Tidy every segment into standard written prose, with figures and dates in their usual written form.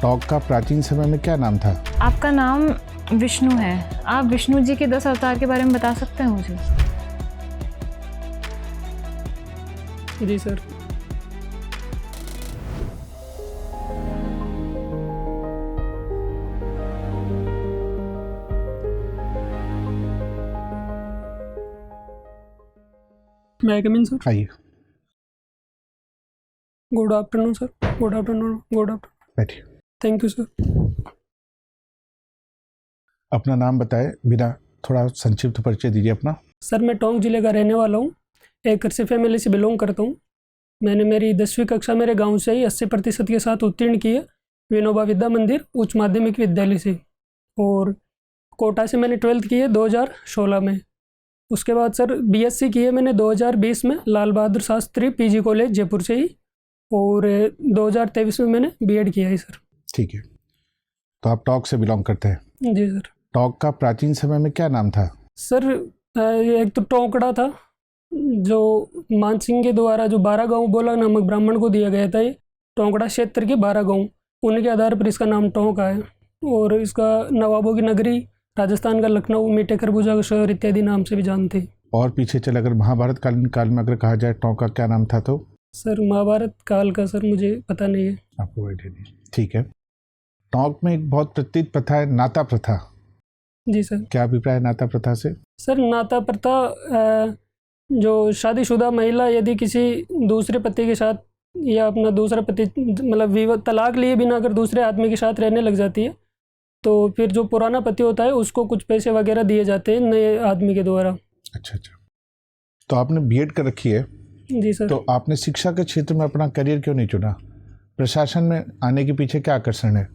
टोंक का प्राचीन समय में क्या नाम था? आपका नाम विष्णु है। आप विष्णु जी के 10 अवतार के बारे में बता सकते हैं मुझे? जी सर। मैं कम इन सर। आइए, good afternoon sir. Good afternoon. Good afternoon. बैठिए। Thank you sir. अपना नाम बताएं, बिना थोड़ा संक्षिप्त परिचय दीजिए अपना। सर मैं टोंक जिले का रहने वाला हूँ। एक कृषि फैमिली से बिलोंग करता हूँ। मैंने मेरी 10वीं कक्षा मेरे गांव से ही 80% के साथ उत्तीर्ण की है, विनोबा विद्या मंदिर उच्च माध्यमिक विद्यालय से। और कोटा से मैंने 12th की है 2016 में। उसके बाद सर बीएससी की है मैंने 2020 में लाल बहादुर शास्त्री पीजी कॉलेज जयपुर से ही। और 2023 में मैंने बीएड किया है सर। ठीक है, तो आप टोंक से बिलोंग करते हैं। जी सर। टोंक का प्राचीन समय में क्या नाम था? सर एक तो टोंकड़ा था, जो मानसिंह के द्वारा जो 12 गांव बोला नामक ब्राह्मण को दिया गया था। ये टोंकड़ा क्षेत्र के 12 गांव, उनके आधार पर इसका नाम टोंक है। और इसका नवाबों की नगरी, राजस्थान का लखनऊ, मीठे खरबूजा का शहर इत्यादि नाम से भी जानते हैं। और पीछे चले, अगर महाभारत कालीन काल में अगर कहा जाए टोंक का क्या नाम था तो? सर महाभारत काल का सर मुझे पता नहीं है। आपको आइडिया नहीं? ठीक है। टोंक में एक बहुत प्रचलित प्रथा है, नाता प्रथा। जी सर। क्या अभिप्राय है नाता प्रथा से? सर नाता प्रथा जो शादीशुदा महिला यदि किसी दूसरे पति के साथ या अपना दूसरा पति मतलब तलाक लिए बिना अगर दूसरे आदमी के साथ रहने लग जाती है, तो फिर जो पुराना पति होता है उसको कुछ पैसे वगैरह दिए जाते हैं नए आदमी के द्वारा। अच्छा अच्छा। तो आपने बीएड कर रखी है। जी सर। तो आपने शिक्षा के क्षेत्र में अपना करियर क्यों नहीं चुना? प्रशासन में आने के पीछे क्या आकर्षण है?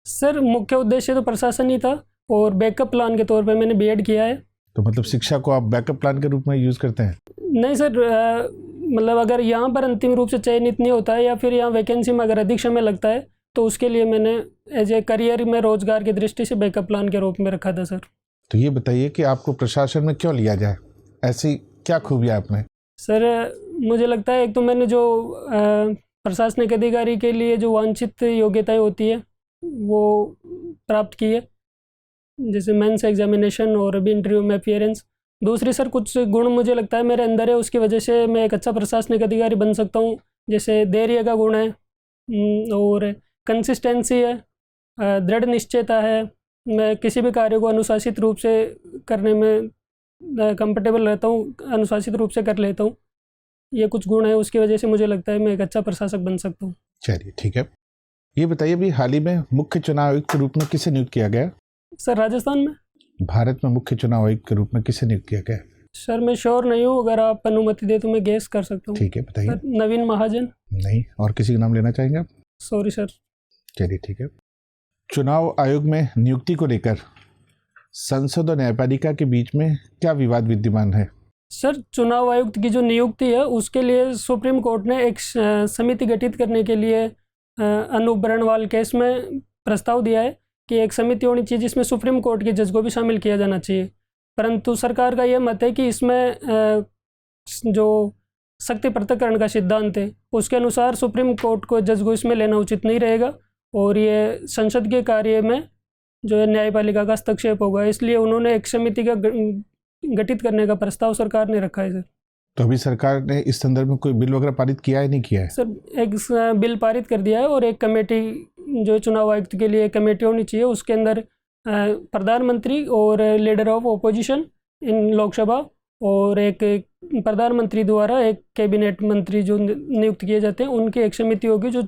सर मुख्य उद्देश्य तो प्रशासन ही था और बैकअप प्लान के तौर पे मैंने बीएड किया है। तो मतलब शिक्षा को आप बैकअप प्लान के रूप में यूज़ करते हैं? नहीं सर, मतलब अगर यहाँ पर अंतिम रूप से चयनित नहीं होता है या फिर यहाँ वैकेंसी में अगर अधिक समय लगता है तो उसके लिए मैंने एज ए करियर में रोजगार की दृष्टि से बैकअप प्लान के रूप में रखा था सर। तो ये बताइए कि आपको प्रशासन में क्यों लिया जाए, ऐसी क्या खूबियाँ आपने? सर मुझे लगता है एक तो मैंने जो प्रशासनिक अधिकारी के लिए जो वांछित योग्यताएं होती है वो प्राप्त की है, जैसे मेंस एग्जामिनेशन और अभी इंटरव्यू में अपीयरेंस। दूसरी सर कुछ गुण मुझे लगता है मेरे अंदर है, उसकी वजह से मैं एक अच्छा प्रशासनिक अधिकारी बन सकता हूँ। जैसे धैर्य का गुण है और कंसिस्टेंसी है, दृढ़ निश्चयता है। मैं किसी भी कार्य को अनुशासित रूप से करने में कंफर्टेबल रहता हूँ, अनुशासित रूप से कर लेता हूँ। ये कुछ गुण है, उसकी वजह से मुझे लगता है मैं एक अच्छा प्रशासक बन सकता हूँ। चलिए ठीक है। ये बताइए अभी हाल ही में मुख्य चुनाव आयुक्त के रूप में किसे नियुक्त किया गया? सर राजस्थान में। भारत में मुख्य चुनाव आयुक्त के रूप में किसे नियुक्त किया गया? सर मैं श्योर नहीं हूँ, अगर आप अनुमति दे तो मैं गेस कर सकता हूँ। ठीक है बताइए। सर नवीन महाजन। नहीं, और किसी का नाम लेना चाहेंगे आप? Sorry sir. चलिए ठीक है। चुनाव आयोग में नियुक्ति को लेकर संसद और न्यायपालिका के बीच में क्या विवाद विद्यमान है? सर चुनाव आयुक्त की जो नियुक्ति है उसके लिए सुप्रीम कोर्ट ने एक समिति गठित करने के लिए अनूप बरनवाल केस में प्रस्ताव दिया है कि एक समिति होनी चाहिए जिसमें सुप्रीम कोर्ट के जज को भी शामिल किया जाना चाहिए। परंतु सरकार का यह मत है कि इसमें जो शक्ति पृथक्करण का सिद्धांत है उसके अनुसार सुप्रीम कोर्ट को जज को इसमें लेना उचित नहीं रहेगा और ये संसद के कार्य में जो है न्यायपालिका का हस्तक्षेप होगा। इसलिए उन्होंने एक समिति का गठित करने का प्रस्ताव सरकार ने रखा है सर। तो अभी सरकार ने इस संदर्भ में कोई बिल वगैरह पारित किया है, नहीं किया है? सर एक बिल पारित कर दिया है और एक कमेटी जो चुनाव आयुक्त के लिए कमेटी होनी चाहिए, उसके अंदर प्रधानमंत्री और लीडर ऑफ ओपोजिशन इन लोकसभा और एक प्रधानमंत्री द्वारा एक कैबिनेट मंत्री जो नियुक्त किए जाते हैं उनकी एक समिति होगी जो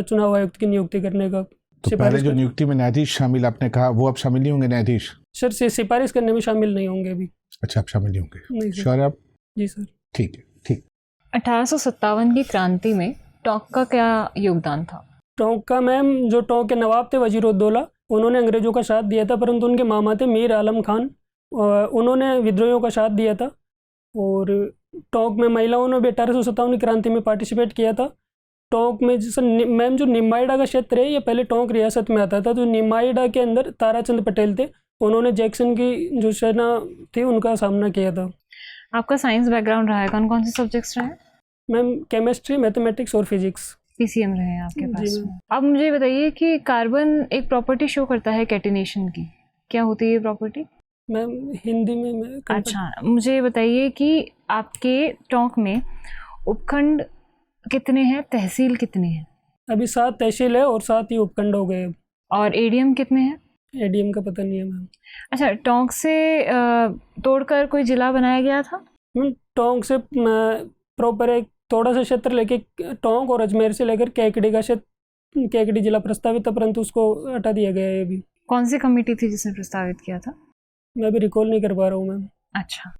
चुनाव आयुक्त की नियुक्ति करने का तो पहले जो नियुक्ति में न्यायाधीश शामिल आपने कहा, वो अब शामिल नहीं होंगे न्यायाधीश? सर सिफारिश करने में शामिल नहीं होंगे अभी। अच्छा, आप शामिल नहीं होंगे? नहीं श्योर है आप? जी सर। ठीक है, ठीक। 1857 की क्रांति में टोंक का क्या योगदान था? टोंक का मैम जो टोंक के नवाब थे वजीरुद्दौला, उन्होंने अंग्रेजों का साथ दिया था, परंतु उनके मामा थे मीर आलम खान, उन्होंने विद्रोहियों का साथ दिया था। और टोंक में महिलाओं ने भी 1857 की क्रांति में पार्टिसिपेट किया था। टोंक में जैसे मैम जो निमाइडा का क्षेत्र है ये पहले टोंक रियासत में आता था, तो निमाइडा के अंदर ताराचंद पटेल थे, उन्होंने जैक्सन की जो सेना थी उनका सामना किया था। आपका साइंस बैकग्राउंड रहा है, कौन कौन से सब्जेक्ट्स रहे हैं? मैम केमिस्ट्री, मैथमेटिक्स और फिजिक्स। पीसीएम रहे हैं आपके जी पास मैम। में। अब मुझे बताइए कि कार्बन एक प्रॉपर्टी शो करता है कैटिनेशन की, क्या होती है ये प्रॉपर्टी? मैम हिंदी में मैं अच्छा, मुझे ये बताइए कि आपके टोंक में उपखंड कितने हैं, तहसील कितनी है, अभी 7 तहसील है और 7 ही उपखंड हो गए। और एडीएम कितने हैं? एडीएम का पता नहीं है मैम। अच्छा, टोंक से तोड़कर कोई जिला बनाया गया था? मैम टोंक से प्रॉपर एक थोड़ा सा क्षेत्र लेके टोंक और अजमेर से लेकर केकड़ी का क्षेत्र, केकड़ी जिला प्रस्तावित था परंतु उसको हटा दिया गया है अभी। कौन सी कमेटी थी जिसने प्रस्तावित किया था? मैं अभी रिकॉल नहीं कर पा रहा हूँ मैम। अच्छा,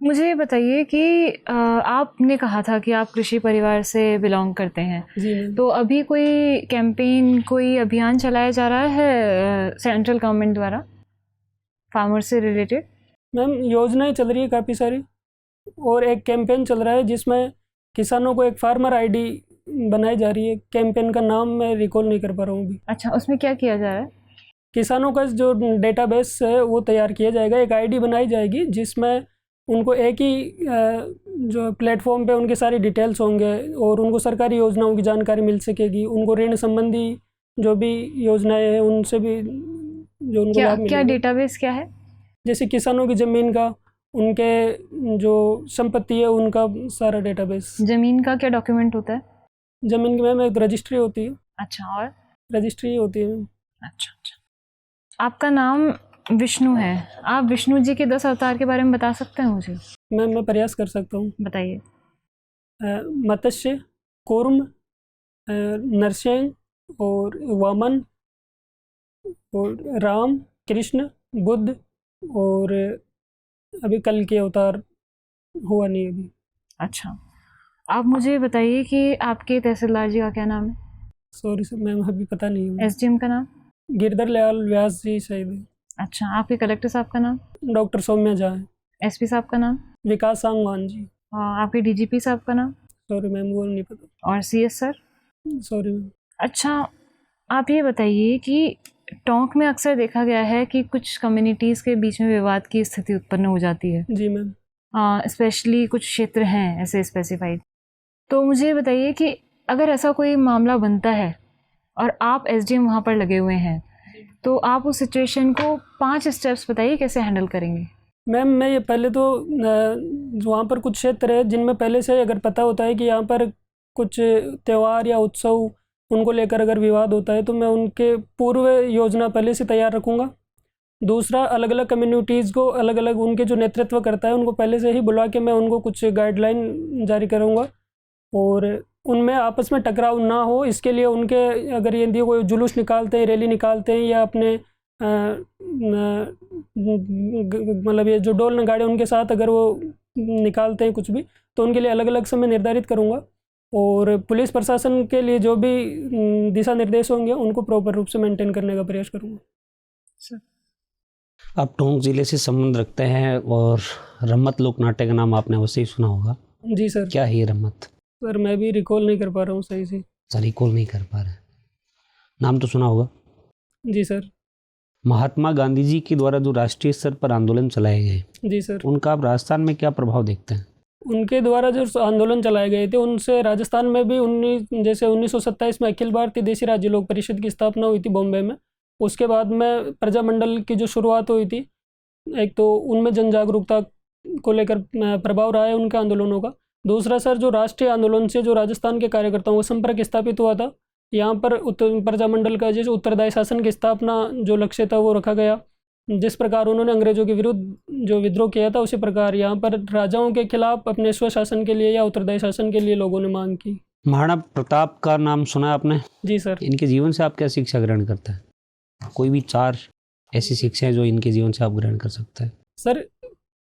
मुझे ये बताइए कि आपने कहा था कि आप कृषि परिवार से बिलोंग करते हैं, जी मैम। तो अभी कोई कैंपेन, कोई अभियान चलाया जा रहा है सेंट्रल गवर्नमेंट द्वारा फार्मर से रिलेटेड? मैम योजनाएं चल रही है काफ़ी सारी, और एक कैंपेन चल रहा है जिसमें किसानों को एक फार्मर आईडी बनाई जा रही है। कैंपेन का नाम मैं रिकॉल नहीं कर पा रहा हूँ अभी। अच्छा, उसमें क्या किया जा रहा है? किसानों का जो डेटाबेस है वो तैयार किया जाएगा, एक आईडी बनाई जाएगी जिसमें उनको एक ही जो प्लेटफॉर्म पे उनके सारी डिटेल्स होंगे और उनको सरकारी योजनाओं की जानकारी मिल सकेगी। उनको ऋण संबंधी जो भी योजनाएं हैं उनसे भी जो उनको लाभ क्या मिलेगा। डेटाबेस क्या है? जैसे किसानों की ज़मीन का, उनके जो संपत्ति है उनका सारा डेटाबेस। जमीन का क्या डॉक्यूमेंट होता है? ज़मीन की मैम एक रजिस्ट्री होती है। अच्छा, और? रजिस्ट्री होती है मैम। अच्छा अच्छा, आपका नाम विष्णु है, आप विष्णु जी के 10 अवतार के बारे में बता सकते हैं मुझे? मैम मैं प्रयास कर सकता हूँ। बताइए। मत्स्य, कूर्म, नरसिंह और वामन और राम, कृष्ण, बुद्ध और अभी कल के अवतार हुआ नहीं अभी। अच्छा, आप मुझे बताइए कि आपके तहसीलदार जी का क्या नाम है? सॉरी सर मैम अभी पता नहीं है। एसडीएम का नाम? गिरधर लाल व्यास जी शायद है। अच्छा, आपके कलेक्टर साहब का नाम? डॉक्टर सौम्या झा है। एसपी साहब का नाम? विकास सांगवान जी। आपके डीजीपी साहब का नाम? सॉरी मैम वो नहीं पता। और सीएस सर? Sorry ma'am. अच्छा, आप ये बताइए कि टोंक में अक्सर देखा गया है कि कुछ कम्युनिटीज़ के बीच में विवाद की स्थिति उत्पन्न हो जाती है। जी मैम। स्पेशली कुछ क्षेत्र हैं ऐसे स्पेसिफाइड, तो मुझे ये बताइए कि अगर ऐसा कोई मामला बनता है और आप एसडीएम वहाँ पर लगे हुए हैं, तो आप उस सिचुएशन को 5 स्टेप्स बताइए कैसे हैंडल करेंगे? मैम मैं ये पहले तो वहाँ पर कुछ क्षेत्र है जिनमें पहले से अगर पता होता है कि यहाँ पर कुछ त्यौहार या उत्सव उनको लेकर अगर विवाद होता है तो मैं उनके पूर्व योजना पहले से तैयार रखूँगा। दूसरा, अलग अलग कम्युनिटीज़ को अलग अलग उनके जो नेतृत्व करता है उनको पहले से ही बुला के मैं उनको कुछ गाइडलाइन जारी करूँगा और उनमें आपस में टकराव ना हो इसके लिए उनके अगर यदि कोई जुलूस निकालते हैं, रैली निकालते हैं या अपने मतलब ये जो डोल नगाड़े उनके साथ अगर वो निकालते हैं कुछ भी, तो उनके लिए अलग अलग समय निर्धारित करूँगा और पुलिस प्रशासन के लिए जो भी दिशा निर्देश होंगे उनको प्रॉपर रूप से मेंटेन करने का प्रयास करूँगा। सर, आप टोंक ज़िले से संबंध रखते हैं और रम्मत लोक नाट्य का नाम आपने अवश्य ही सुना होगा। जी सर। क्या है ये रम्मत? सर मैं भी रिकॉल नहीं कर पा रहा हूँ सही से। सर रिकॉल नहीं कर पा रहे, नाम तो सुना होगा। जी सर। महात्मा गांधी जी के द्वारा जो राष्ट्रीय स्तर पर आंदोलन चलाए गए, जी सर। उनका आप राजस्थान में क्या प्रभाव देखते हैं? उनके द्वारा जो आंदोलन चलाए गए थे उनसे राजस्थान में भी 1927 में अखिल भारतीय देशी राज्य लोक परिषद की स्थापना हुई थी बॉम्बे में। उसके बाद में प्रजामंडल की जो शुरुआत हुई थी, एक तो उनमें जन जागरूकता को लेकर प्रभाव रहा है उनके आंदोलनों का। दूसरा सर, जो राष्ट्रीय आंदोलन से जो राजस्थान के कार्यकर्ताओं का संपर्क स्थापित हुआ था, यहाँ पर प्रजामंडल का जो उत्तरदायी शासन की स्थापना जो लक्ष्य था वो रखा गया। जिस प्रकार उन्होंने अंग्रेजों के विरुद्ध जो विद्रोह किया था उसी प्रकार यहाँ पर राजाओं के खिलाफ अपने स्वशासन के लिए या उत्तरदायी शासन के लिए लोगों ने मांग की। महाराणा प्रताप का नाम सुना है आपने? जी सर। इनके जीवन से आप क्या शिक्षा ग्रहण करते हैं? कोई भी 4 ऐसी शिक्षाएं जो इनके जीवन से आप ग्रहण कर सकते हैं? सर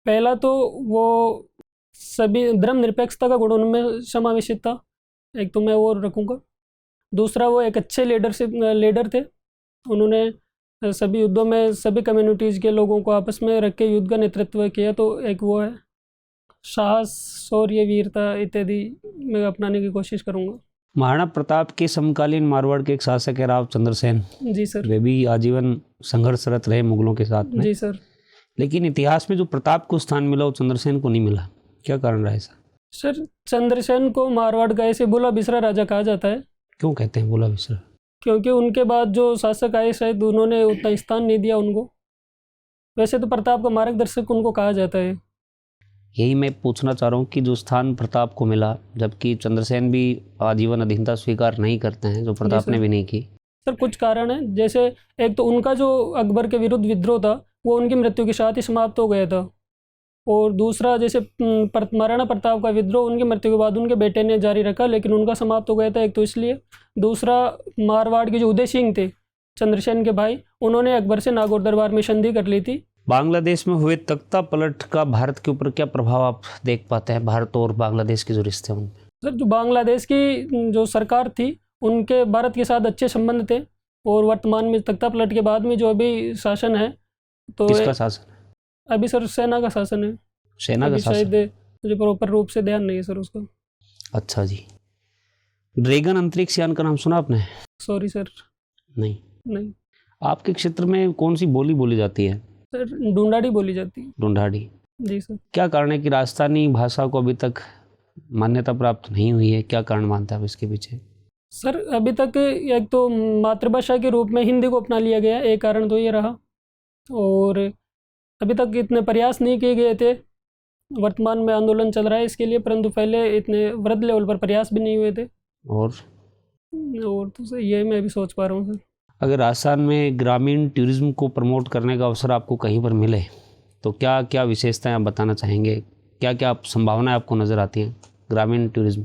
पहला तो वो सभी धर्मनिरपेक्षता का गुण उनमें समावेशित था, एक तो मैं वो रखूँगा। दूसरा, वो एक अच्छे लीडर थे। उन्होंने सभी युद्धों में सभी कम्युनिटीज़ के लोगों को आपस में रख के युद्ध का नेतृत्व किया, तो एक वो है। साहस, शौर्य, वीरता इत्यादि मैं अपनाने की कोशिश करूँगा। महाराणा प्रताप के समकालीन मारवाड़ के एक शासक है राव चंद्रसेन। जी सर। वे भी आजीवन संघर्षरत रहे मुगलों के साथ में। जी सर। लेकिन इतिहास में जो प्रताप को स्थान मिला वो चंद्रसेन को नहीं मिला, क्या कारण रहा ऐसा? सर चंद्रसेन को मारवाड़ का ऐसे बुला बिसरा राजा कहा जाता है, क्यों कहते हैं बोला बिसरा? क्योंकि उनके बाद जो शासक आए शायद उन्होंने उतना स्थान नहीं दिया उनको। वैसे तो प्रताप का मार्गदर्शक उनको कहा जाता है। यही मैं पूछना चाह रहा हूँ कि जो स्थान प्रताप को मिला, जबकि चंद्रसेन भी आजीवन अधीनता स्वीकार नहीं करते हैं, जो प्रताप ने भी नहीं की। सर कुछ कारण है, जैसे एक तो उनका जो अकबर के विरुद्ध विद्रोह था वो उनकी मृत्यु के साथ ही समाप्त हो गया था, और दूसरा जैसे महाराणा प्रताप का विद्रोह उनकी मृत्यु के बाद उनके बेटे ने जारी रखा, लेकिन उनका समाप्त हो गया था, एक तो इसलिए। दूसरा, मारवाड़ के जो उदय सिंह थे चंद्रसेन के भाई, उन्होंने अकबर से नागौर दरबार में संधि कर ली थी। बांग्लादेश में हुए तख्ता पलट का भारत के ऊपर क्या प्रभाव आप देख पाते हैं? भारत और बांग्लादेश के जो रिश्ते हैं उनमें। सर जो बांग्लादेश की जो सरकार थी उनके भारत के साथ अच्छे संबंध थे, और वर्तमान में तख्ता पलट के बाद में जो अभी शासन है तो किसका शासन? अभी सर सेना का शासन है। सेना का शासन? शायद मुझे प्रॉपर रूप से ध्यान नहीं है सर उसका। अच्छा जी। ड्रैगन अंतरिक्ष यान का नाम सुना आपने? सॉरी सर, नहीं। नहीं आपके क्षेत्र में कौन सी बोली बोली जाती है? सर, ढूंढाड़ी बोली जाती है। ढूंढाड़ी। जी सर। क्या कारण है कि राजस्थानी भाषा को अभी तक मान्यता प्राप्त नहीं हुई है? क्या कारण मानते हैं आप इसके पीछे? सर अभी तक एक तो मातृभाषा के रूप में हिंदी को अपना लिया गया, एक कारण तो ये रहा, और अभी तक इतने प्रयास नहीं किए गए थे। वर्तमान में आंदोलन चल रहा है इसके लिए, परंतु पहले इतने वृहद लेवल पर प्रयास भी नहीं हुए थे। और तो सर ये मैं अभी सोच पा रहा हूँ सर। अगर राजस्थान में ग्रामीण टूरिज्म को प्रमोट करने का अवसर आपको कहीं पर मिले तो क्या क्या विशेषताएं आप बताना चाहेंगे? क्या क्या संभावनाएं आपको नज़र आती हैं ग्रामीण टूरिज्म?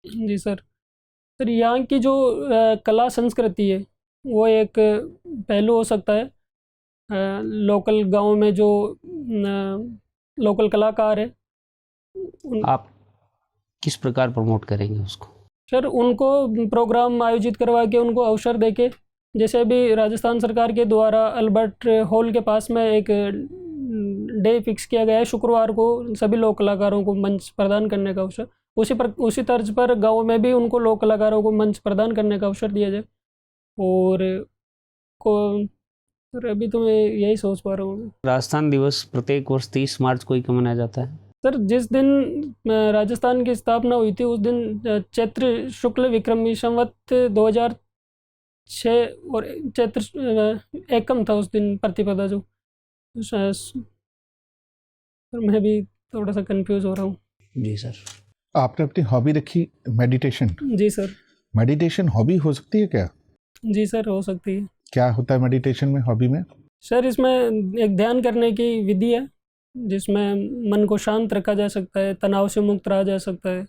जी सर, यहाँ की जो कला संस्कृति है वो एक पहलू हो सकता है। लोकल गांव में जो लोकल कलाकार है आप किस प्रकार प्रमोट करेंगे उसको? सर उनको प्रोग्राम आयोजित करवा के उनको अवसर देके, जैसे अभी राजस्थान सरकार के द्वारा अल्बर्ट हॉल के पास में एक डे फिक्स किया गया है शुक्रवार को सभी लोक कलाकारों को मंच प्रदान करने का अवसर। उसी तर्ज पर गांव में भी उनको लोक कलाकारों को मंच प्रदान करने का अवसर दिया जाए। और सर अभी तो मैं यही सोच पा रहा हूँ। राजस्थान दिवस प्रत्येक वर्ष 30 मार्च को ही क्यों मनाया जाता है? सर जिस दिन राजस्थान की स्थापना हुई थी उस दिन चैत्र शुक्ल विक्रमी संवत 2006 और चैत्र एकम था उस दिन प्रतिपदा जो। सर मैं भी थोड़ा सा कंफ्यूज हो रहा हूँ। जी सर। आपने अपनी हॉबी रखी मेडिटेशन। जी सर। मेडिटेशन हॉबी हो सकती है क्या? जी सर हो सकती है। क्या होता है मेडिटेशन में, हॉबी में? सर इसमें एक ध्यान करने की विधि है जिसमें मन को शांत रखा जा सकता है, तनाव से मुक्त रहा जा सकता है,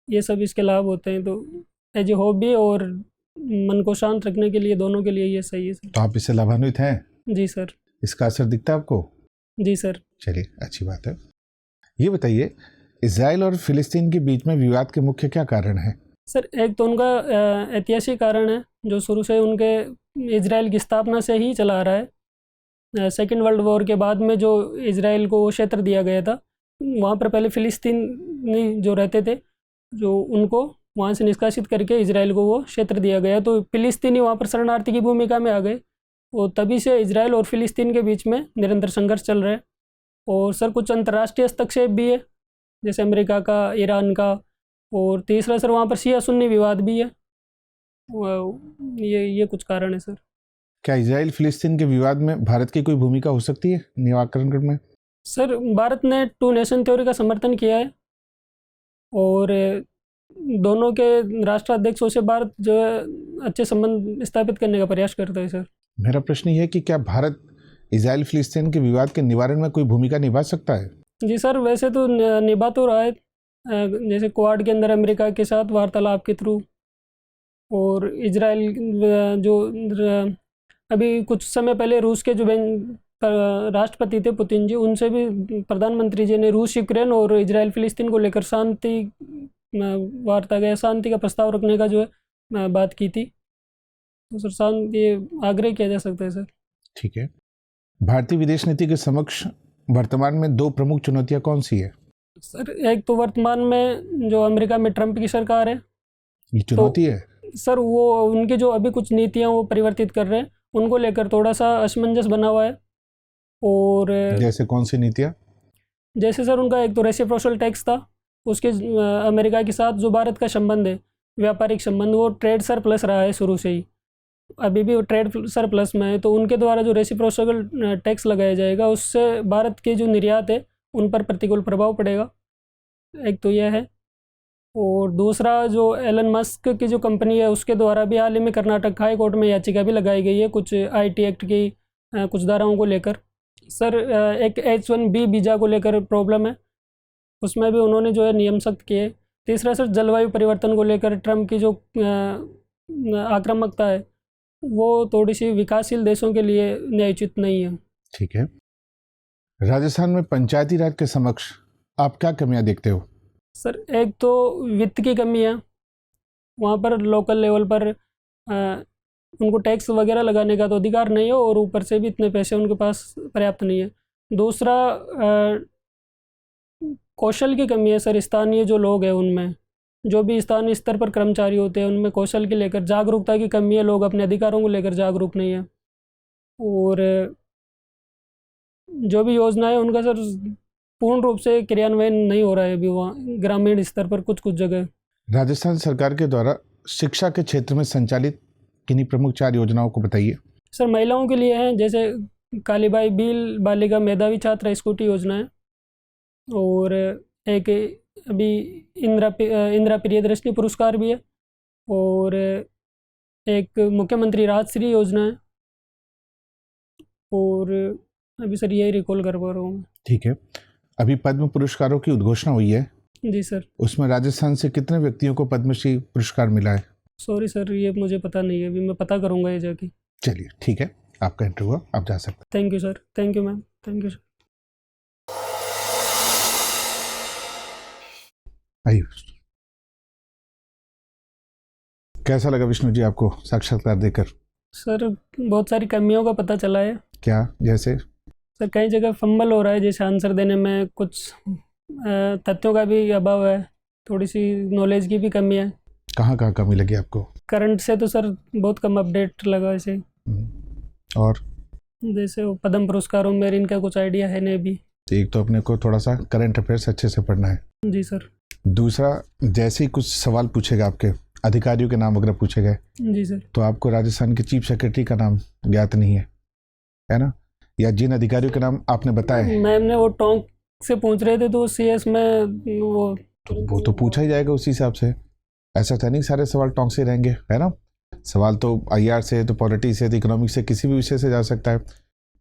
ये सब इसके लाभ होते हैं। तो एज ए हॉबी और मन को शांत रखने के लिए, दोनों के लिए ये सही है सर। तो आप इससे लाभान्वित हैं? जी सर। इसका असर दिखता है आपको? जी सर। चलिए अच्छी बात है। ये बताइए, इजराइल और फिलिस्तीन के बीच में विवाद के मुख्य क्या कारण हैं? सर एक तो उनका ऐतिहासिक कारण है जो शुरू से उनके इजराइल की स्थापना से ही चला आ रहा है। सेकेंड वर्ल्ड वॉर के बाद में जो इजराइल को वो क्षेत्र दिया गया था, वहाँ पर पहले फिलिस्तीनी जो रहते थे जो उनको वहाँ से निष्कासित करके इजराइल को वो क्षेत्र दिया गया, तो फिलिस्तीनी वहाँ पर शरणार्थी की भूमिका में आ गए, और तभी से इजराइल और फिलिस्तीन के बीच में निरंतर संघर्ष चल रहा है। और सर कुछ अंतर्राष्ट्रीय हस्तक्षेप भी है जैसे अमेरिका का, ईरान का, और तीसरा सर वहाँ पर शिया सुन्नी विवाद भी है। ये कुछ कारण है सर। क्या इजराइल फिलिस्तीन के विवाद में भारत की कोई भूमिका हो सकती है निराकरण में? सर भारत ने 2 नेशन थ्योरी का समर्थन किया है, और दोनों के राष्ट्राध्यक्षों से भारत जो है अच्छे संबंध स्थापित करने का प्रयास करता है सर। मेरा प्रश्न ये है कि क्या भारत इजराइल फिलिस्तीन के विवाद के निवारण में कोई भूमिका निभा सकता है? जी सर, वैसे तो निभा तो रहा है, जैसे क्वाड के अंदर अमेरिका के साथ वार्तालाप के थ्रू, और इजराइल जो अभी कुछ समय पहले रूस के जो राष्ट्रपति थे पुतिन जी, उनसे भी प्रधानमंत्री जी ने रूस यूक्रेन और इजराइल फिलिस्तीन को लेकर शांति का प्रस्ताव रखने का जो है बात की थी। तो सर शांति आग्रह किया जा सकता है सर। ठीक है। भारतीय विदेश नीति के समक्ष वर्तमान में 2 प्रमुख चुनौतियां कौन सी है? सर एक तो वर्तमान में जो अमेरिका में ट्रंप की सरकार है, ये चुनौती है सर वो उनकी जो अभी कुछ नीतियां वो परिवर्तित कर रहे हैं, उनको लेकर थोड़ा सा असमंजस बना हुआ है। और जैसे कौन सी नीतियां? जैसे सर उनका एक तो रेसिप्रोकल टैक्स था उसके अमेरिका के साथ जो भारत का संबंध है, व्यापारिक संबंध, वो ट्रेड सरप्लस रहा है शुरू से ही, अभी भी वो ट्रेड सरप्लस में है। तो उनके द्वारा जो रेसिप्रोकल टैक्स लगाया जाएगा, उससे भारत के जो निर्यात है उन पर प्रतिकूल प्रभाव पड़ेगा। एक तो यह है। और दूसरा, जो एलन मस्क की जो कंपनी है, उसके द्वारा भी हाल ही में कर्नाटक हाई कोर्ट में याचिका भी लगाई गई है कुछ IT एक्ट की कुछ धाराओं को लेकर। सर, एक H1B वीज़ा को लेकर प्रॉब्लम है, उसमें भी उन्होंने जो है नियम सख्त किए। तीसरा सर, जलवायु परिवर्तन को लेकर ट्रम्प की जो आक्रामकता है, वो थोड़ी सी विकासशील देशों के लिए न्यायोचित नहीं है। ठीक है। राजस्थान में पंचायती राज के समक्ष आप क्या कमियां देखते हो? सर, एक तो वित्त की कमी है, वहाँ पर लोकल लेवल पर उनको टैक्स वगैरह लगाने का तो अधिकार नहीं है, और ऊपर से भी इतने पैसे उनके पास पर्याप्त नहीं है। दूसरा, कौशल की कमी है सर। स्थानीय जो लोग हैं, उनमें जो भी स्थानीय स्तर पर कर्मचारी होते हैं, उनमें कौशल के लेकर जागरूकता की कमी है, लोग अपने अधिकारों को लेकर जागरूक नहीं है। और जो भी योजना है उनका सर पूर्ण रूप से क्रियान्वयन नहीं हो रहा है अभी वहाँ ग्रामीण स्तर पर कुछ जगह। राजस्थान सरकार के द्वारा शिक्षा के क्षेत्र में संचालित किन्हीं प्रमुख 4 योजनाओं को बताइए। सर, महिलाओं के लिए हैं, जैसे कालीबाई बील बालिका मेधावी छात्रा स्कूटी योजना है, और एक अभी इंदिरा प्रियदर्शनी पुरस्कार भी है, और एक मुख्यमंत्री राजश्री योजना है, और अभी सर यही रिकॉल कर पा रहा हूँ। ठीक है। अभी पद्म पुरस्कारों की उद्घोषणा हुई है। जी सर। उसमें राजस्थान से कितने व्यक्तियों को पद्मश्री पुरस्कार मिला है? सॉरी सर, ये मुझे पता नहीं है, अभी मैं पता करूँगा ये जाके। चलिए, ठीक है, आपका इंटरव्यू, आप जा सकते हैं। Thank you sir. Thank you ma'am. Thank you sir. आइए। कैसा लगा विष्णु जी आपको साक्षात्कार देकर? सर, बहुत सारी कमियों का पता चला है। क्या? जैसे? सर, कई जगह फंबल हो रहा है, जैसे आंसर देने में कुछ तथ्यों का भी अभाव है, थोड़ी सी नॉलेज की भी कमी है। कहाँ कहाँ कमी लगी आपको? करंट से तो सर बहुत कम अपडेट लगा ऐसे। और जैसे वो पद्म पुरस्कारों में इनका कुछ आइडिया है नहीं अभी। एक तो अपने को थोड़ा सा करंट अफेयर्स अच्छे से पढ़ना है। जी सर। दूसरा, जैसे ही कुछ सवाल पूछेगा आपके अधिकारियों के नाम वगैरह पूछे गए, जी सर, तो आपको राजस्थान के चीफ सेक्रेटरी का नाम ज्ञात नहीं है ना? या जिन अधिकारियों के नाम आपने बताए, मैम ने वो टोंक से पूछ रहे थे, तो CS में वो तो पूछा ही जाएगा उसी हिसाब से। ऐसा था नहीं सारे सवाल टोंक से रहेंगे, है ना? सवाल तो IR से, तो पॉलिटी से, तो इकोनॉमिक्स से, किसी भी विषय से जा सकता है।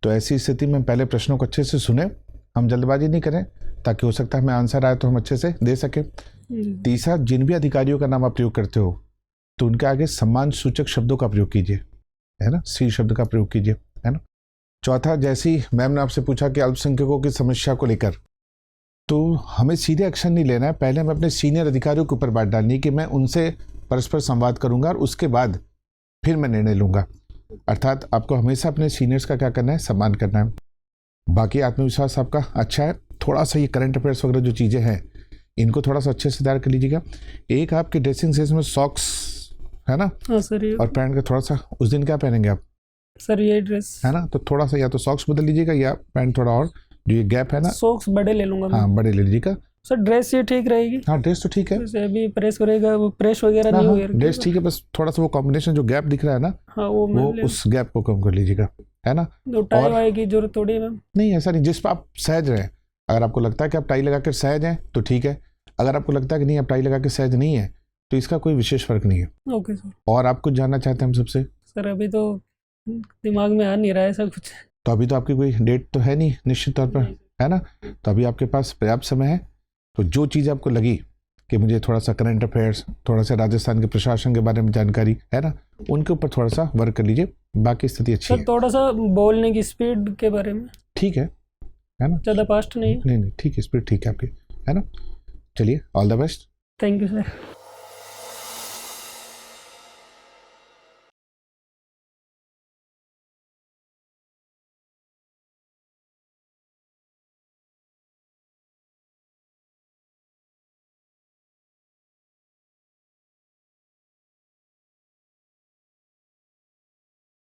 तो ऐसी स्थिति में पहले प्रश्नों को अच्छे से सुने, हम जल्दबाजी नहीं करें, ताकि हो सकता है हमें आंसर आए तो हम अच्छे से दे सकें। तीसरा, जिन भी अधिकारियों का नाम आप प्रयोग करते हो, तो उनके आगे सम्मान सूचक शब्दों का प्रयोग कीजिए, है ना? श्री शब्द का प्रयोग कीजिए, है ना? चौथा, जैसे ही मैम ने आपसे पूछा कि अल्पसंख्यकों की समस्या को लेकर, तो हमें सीधे एक्शन नहीं लेना है, पहले हमें अपने सीनियर अधिकारियों के ऊपर बात डालनी है कि मैं उनसे परस्पर संवाद करूंगा और उसके बाद फिर मैं निर्णय लूंगा। अर्थात आपको हमेशा अपने सीनियर्स का क्या करना है? सम्मान करना है। बाकी आत्मविश्वास आपका अच्छा है। थोड़ा सा ये करंट अफेयर्स वगैरह जो चीज़ें हैं, इनको थोड़ा सा अच्छे से तैयार कर लीजिएगा। एक आपके ड्रेसिंग सेंस में सॉक्स है ना? हाँ सर। ये और पैंट का थोड़ा सा, उस दिन क्या पहनेंगे आप? सर ये ड्रेस है ना? तो थोड़ा सा या तो सॉक्स बदल लीजिएगा, या पैंट थोड़ा और जो ये गैप है ना, सॉक्स बड़े ले लूंगा। हाँ, बड़े ले लीजिएगा। सर, ड्रेस ये ठीक रहेगी? हाँ, ड्रेस तो ठीक है, जैसे अभी प्रेस करेगा, वो प्रेस वगैरह नहीं होगा। ड्रेस ठीक है, बस थोड़ा सा वो कॉम्बिनेशन जो गैप दिख रहा है ना, हाँ, वो उस गैप को कम कर लीजिएगा, है ना? तो टाई वाई की जरूरत थोड़ी है मैम? नहीं, ऐसा नहीं, जिस पर आप सहज रहें। अगर आपको लगता है कि आप टाई लगा कर सहज हैं तो ठीक है, अगर आपको लगता है कि नहीं आप टाई लगा के सहज नहीं है, तो इसका कोई विशेष फर्क नहीं है। Okay sir. और आप कुछ जानना चाहते हैं हम सबसे? सर, अभी तो दिमाग में आ नहीं रहा है सब कुछ। तो अभी तो आपकी कोई डेट तो है नहीं निश्चित तौर पर, है ना? तो अभी आपके पास पर्याप्त समय है। तो जो चीज़ आपको लगी कि मुझे थोड़ा सा करंट अफेयर्स, थोड़ा सा राजस्थान के प्रशासन के बारे में जानकारी है ना, उनके ऊपर थोड़ा सा वर्क कर लीजिए। बाकी स्थिति अच्छी है। थोड़ा सा बोलने की स्पीड के बारे में ठीक है ना? ज़्यादा फास्ट नहीं है? नहीं, ठीक है, स्पीड ठीक है आपकी, है ना? चलिए, all the best. Thank you sir.